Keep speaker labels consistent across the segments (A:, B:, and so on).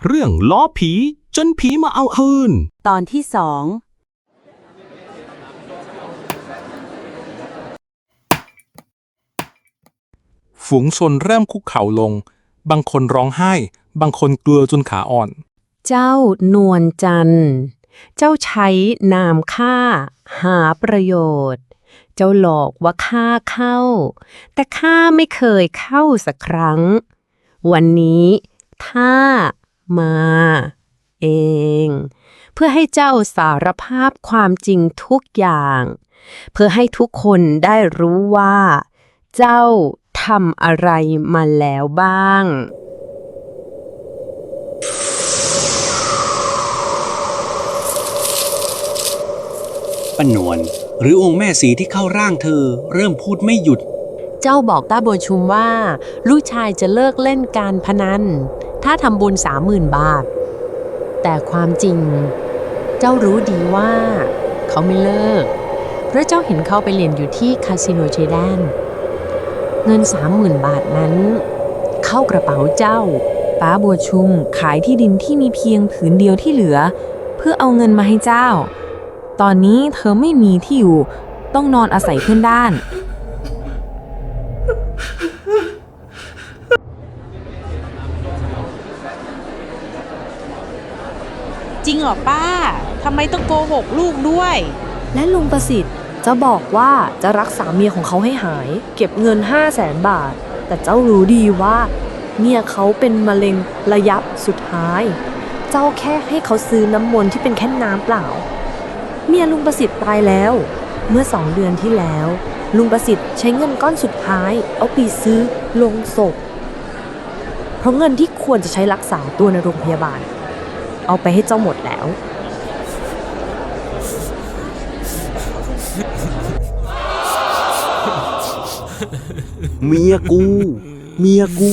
A: เรื่องล้อผีจนผีมาเอาคืน
B: ตอนที่2
C: ฝูงชนเริ่มคุกเข่าลงบางคนร้องไห้บางคนกลัวจนขาอ่อน
B: เจ้านวลจันทร์เจ้าใช้นามข้าหาประโยชน์เจ้าหลอกว่าข้าเข้าแต่ข้าไม่เคยเข้าสักครั้งวันนี้ข้ามาเองเพื่อให้เจ้าสารภาพความจริงทุกอย่างเพื่อให้ทุกคนได้รู้ว่าเจ้าทำอะไรมาแล้วบ้าง
D: ป้านวลหรือองค์แม่สีที่เข้าร่างเธอเริ่มพูดไม่หยุด
B: เจ้าบอกต้าบัวชุมว่าลูกชายจะเลิกเล่นการพนันถ้าทำบุญ30,000 บาทแต่ความจริงเจ้ารู้ดีว่าเขาไม่เลิกเพราะเจ้าเห็นเขาไปเล่นอยู่ที่คาสิโนเชแดนเงิน30,000 บาทนั้นเข้ากระเป๋าเจ้าป้าบัวชุมขายที่ดินที่มีเพียงผืนเดียวที่เหลือเพื่อเอาเงินมาให้เจ้าตอนนี้เธอไม่มีที่อยู่ต้องนอนอาศัยเพื่อนด้าน
E: จริงเหรอป้าทำไมต้องโกหกลูกด้วย
F: และลุงประสิทธิ์จะบอกว่าจะรักษาเมียของเขาให้หายเก็บเงิน500,000 บาทแต่เจ้ารู้ดีว่าเมียเขาเป็นมะเร็งระยะสุดท้ายเจ้าแค่ให้เขาซื้อน้ำมนต์ที่เป็นแค่น้ำเปล่าเมียลุงประสิทธิ์ตายแล้วเมื่อ2 เดือนที่แล้วลุงประสิทธิ์ใช้เงินก้อนสุดท้ายเอาไปซื้อโลงศพเพราะเงินที่ควรจะใช้รักษาตัวในโรงพยาบาลเอาไปให้เจ้าหมดแล้ว
D: เมียกู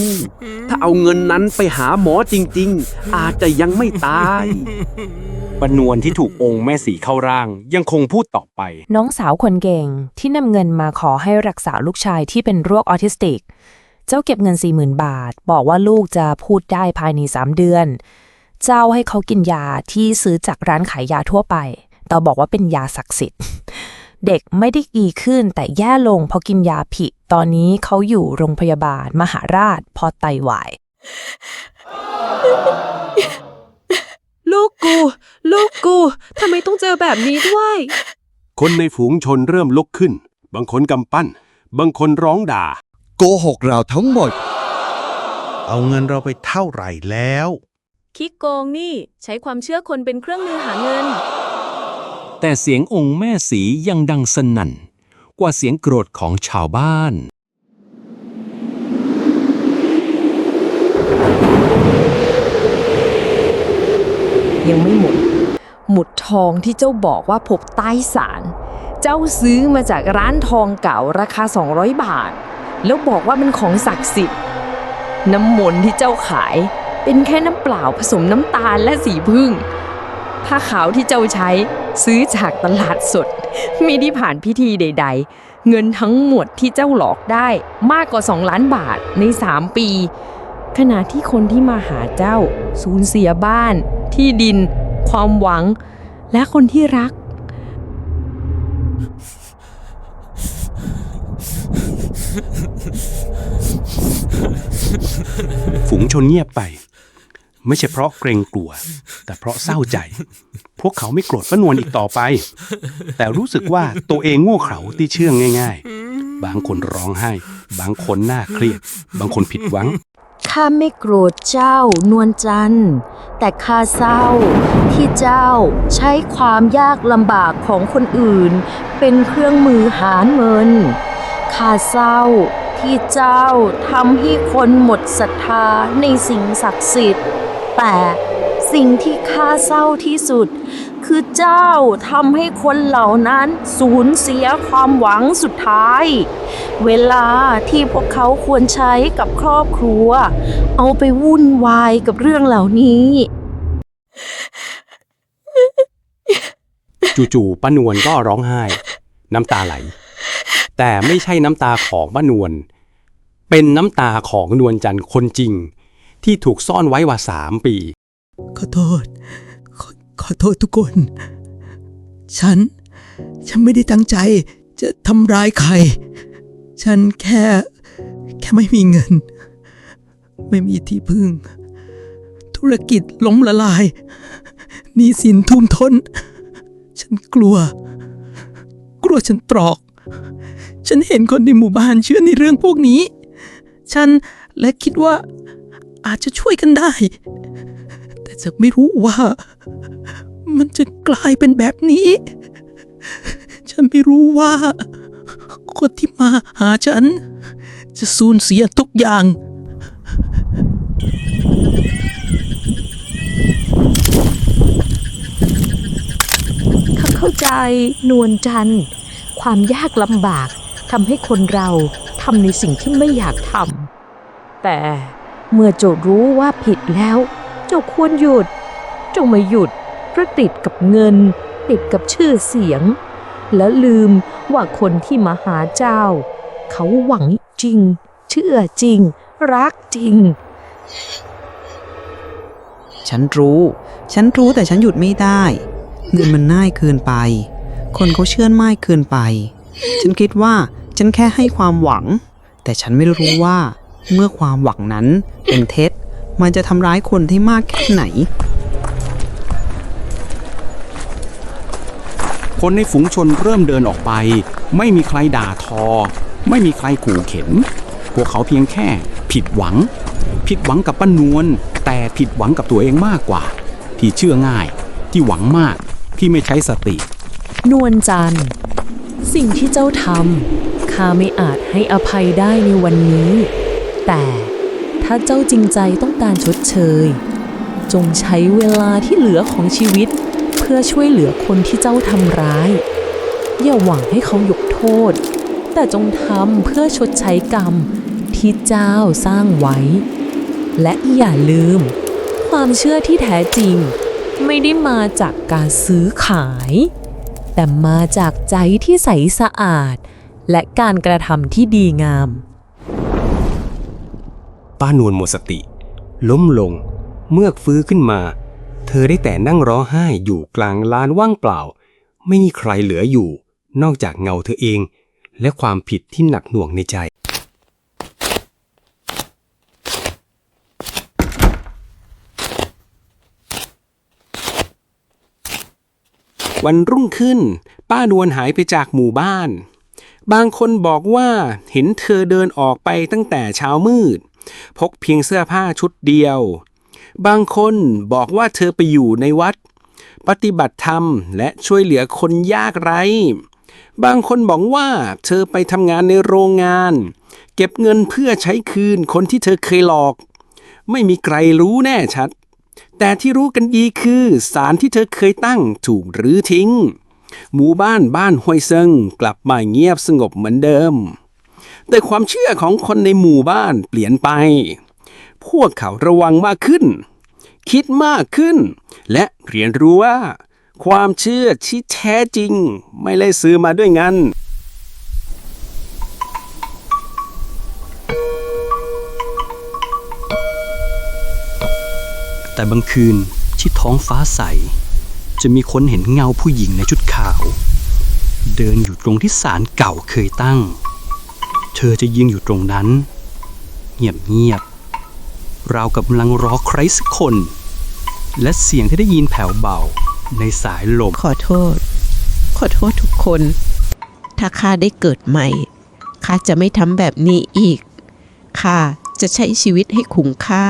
D: ถ้าเอาเงินนั้นไปหาหมอจริงๆอาจจะยังไม่ตาย
C: ป้านวลที่ถูกองค์แม่สีเข้าร่างยังคงพูดต่อไป
F: น้องสาวคนเก่งที่นำเงินมาขอให้รักษาลูกชายที่เป็นโรคออทิสติกเจ้าเก็บเงิน40,000 บาทบอกว่าลูกจะพูดได้ภายใน3 เดือนเจ้าให้เขากินยาที่ซื้อจากร้านขายยาทั่วไปแต่บอกว่าเป็นยาศักดิ์สิทธิ์เด็กไม่ได้ดีขึ้นแต่แย่ลงเพราะกินยาผิดตอนนี้เขาอยู่โรงพยาบาลมหาราชพอไตวาย
E: ลูกกูทำไมต้องเจอแบบนี้ด้วย
A: คนในฝูงชนเริ่มลุกขึ้นบางคนกำปั้นบางคนร้องด่า
G: โกหกเราทั้งหมดเอาเงินเราไปเท่าไหร่แล้ว
E: คิดโกงนี่ใช้ความเชื่อคนเป็นเครื่องมือหาเงิน
A: แต่เสียงองค์แม่สียังดังสนั่นกว่าเสียงโกรธของชาวบ้าน
F: ยังไม่หมดหมุดทองที่เจ้าบอกว่าพบใต้ศาลเจ้าซื้อมาจากร้านทองเก่าราคา200 บาทแล้วบอกว่าเป็นของศักดิ์สิทธิ์น้ำมนต์ที่เจ้าขายเป็นแค่น้ำเปล่าผสมน้ำตาลและสีผึ้งผ้าขาวที่เจ้าใช้ซื้อจากตลาดสดไม่ได้ผ่านพิธีใดๆเงินทั้งหมดที่เจ้าหลอกได้มากกว่า2 ล้านบาทใน3 ปีขณะที่คนที่มาหาเจ้าสูญเสียบ้านที่ดินความหวังและคนที่รัก
A: ฝูงชนเงียบไปไม่ใช่เพราะเกรงกลัวแต่เพราะเศร้าใจพวกเขาไม่โกรธป้านวลอีกต่อไปแต่รู้สึกว่าตัวเองโง่เขลาที่เชื่องง่ายๆบางคนร้องไห้บางคนน่าเครียดบางคนผิดหวัง
F: ข้าไม่โกรธเจ้านวลจันทร์แต่ข้าเศร้าที่เจ้าใช้ความยากลำบากของคนอื่นเป็นเครื่องมือหาเงินข้าเศร้าที่เจ้าทำให้คนหมดศรัทธาในสิ่งศักดิ์สิทธิ์แต่สิ่งที่ข้าเศร้าที่สุดคือเจ้าทำให้คนเหล่านั้นสูญเสียความหวังสุดท้ายเวลาที่พวกเขาควรใช้กับครอบครัวเอาไปวุ่นวายกับเรื่องเหล่านี้
A: จู่ๆป้านวลก็ร้องไห้น้ำตาไหลแต่ไม่ใช่น้ำตาของป้านวลเป็นน้ำตาของนวลจันทร์คนจริงที่ถูกซ่อนไว้ว่า3 ปี
H: ขอโทษ ขอโทษทุกคน ฉันไม่ได้ตั้งใจจะทำร้ายใคร ฉันแค่ไม่มีเงิน ไม่มีที่พึ่ง ธุรกิจล้มละลายหนี้สินท่วมท้น ฉันกลัวฉันตรอก ฉันเห็นคนในหมู่บ้านเชื่อในเรื่องพวกนี้ ฉันและคิดว่าอาจจะช่วยกันได้ แต่จะไม่รู้ว่ามันจะกลายเป็นแบบนี้ ฉันไม่รู้ว่าคนที่มาหาฉันจะสูญเสียทุกอย่าง
F: เข้าใจนวลจันทร์ความยากลำบากทำให้คนเราทำในสิ่งที่ไม่อยากทำแต่เมื่อเจ้ารู้ว่าผิดแล้วเจ้าควรหยุดเจ้าไม่หยุดเพราะติดกับเงินติดกับชื่อเสียงและลืมว่าคนที่มาหาเจ้าเขาหวังจริงเชื่อจริงรักจริง
I: ฉันรู้แต่ฉันหยุดไม่ได้เงินมันง่ายเกินไปคนเขาเชื่อง่ายเกินไป ฉันคิดว่าฉันแค่ให้ความหวังแต่ฉันไม่รู้ว่าเมื่อความหวังนั้นเป็นเท็จมันจะทำร้ายคนที่มากแค่ไหน
A: คนในฝูงชนเริ่มเดินออกไปไม่มีใครด่าทอไม่มีใครขู่เข็นพวกเขาเพียงแค่ผิดหวังกับป้านวลแต่ผิดหวังกับตัวเองมากกว่าที่เชื่อง่ายที่หวังมากที่ไม่ใช้สติ
B: นวลจันทร์สิ่งที่เจ้าทำข้าไม่อาจให้อภัยได้ในวันนี้แต่ถ้าเจ้าจริงใจต้องการชดเชยจงใช้เวลาที่เหลือของชีวิตเพื่อช่วยเหลือคนที่เจ้าทำร้ายอย่าหวังให้เขายกโทษแต่จงทำเพื่อชดใช้กรรมที่เจ้าสร้างไว้และอย่าลืมความเชื่อที่แท้จริงไม่ได้มาจากการซื้อขายแต่มาจากใจที่ใสสะอาดและการกระทำที่ดีงาม
J: ป้านวลหมดสติล้มลงเมือกฟื้นขึ้นมาเธอได้แต่นั่งร้องไห้อยู่กลางลานว่างเปล่าไม่มีใครเหลืออยู่นอกจากเงาเธอเองและความผิดที่หนักหน่วงในใจวันรุ่งขึ้นป้านวลหายไปจากหมู่บ้านบางคนบอกว่าเห็นเธอเดินออกไปตั้งแต่เช้ามืดพกเพียงเสื้อผ้าชุดเดียวบางคนบอกว่าเธอไปอยู่ในวัดปฏิบัติธรรมและช่วยเหลือคนยากไร้บางคนบอกว่าเธอไปทำงานในโรงงานเก็บเงินเพื่อใช้คืนคนที่เธอเคยหลอกไม่มีใครรู้แน่ชัดแต่ที่รู้กันดีคือศาลที่เธอเคยตั้งถูกรื้อทิ้งหมู่บ้านห้วยเซิงกลับมาเงียบสงบเหมือนเดิมแต่ความเชื่อของคนในหมู่บ้านเปลี่ยนไปพวกเขาระวังมากขึ้นคิดมากขึ้นและเรียนรู้ว่าความเชื่อที่แท้จริงไม่ได้ซื้อมาด้วยเงิน
A: แต่บางคืนที่ท้องฟ้าใสจะมีคนเห็นเงาผู้หญิงในชุดขาวเดินอยู่ตรงที่ศาลเก่าเคยตั้งเธอจะยืนอยู่ตรงนั้นเงียบๆราวกับกำลังรอใครสักคนและเสียงที่ได้ยินแผ่วเบาในสายลม
K: ขอโทษทุกคนถ้าข้าได้เกิดใหม่ข้าจะไม่ทำแบบนี้อีกข้าจะใช้ชีวิตให้คุ้มค่า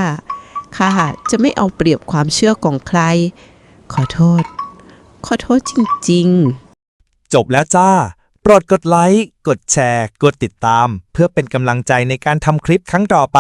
K: ข้าจะไม่เอาเปรียบความเชื่อของใครขอโทษจริงๆ
L: จบแล้วจ้าโปรดกดไลค์กดแชร์กดติดตามเพื่อเป็นกำลังใจในการทำคลิปครั้งต่อไป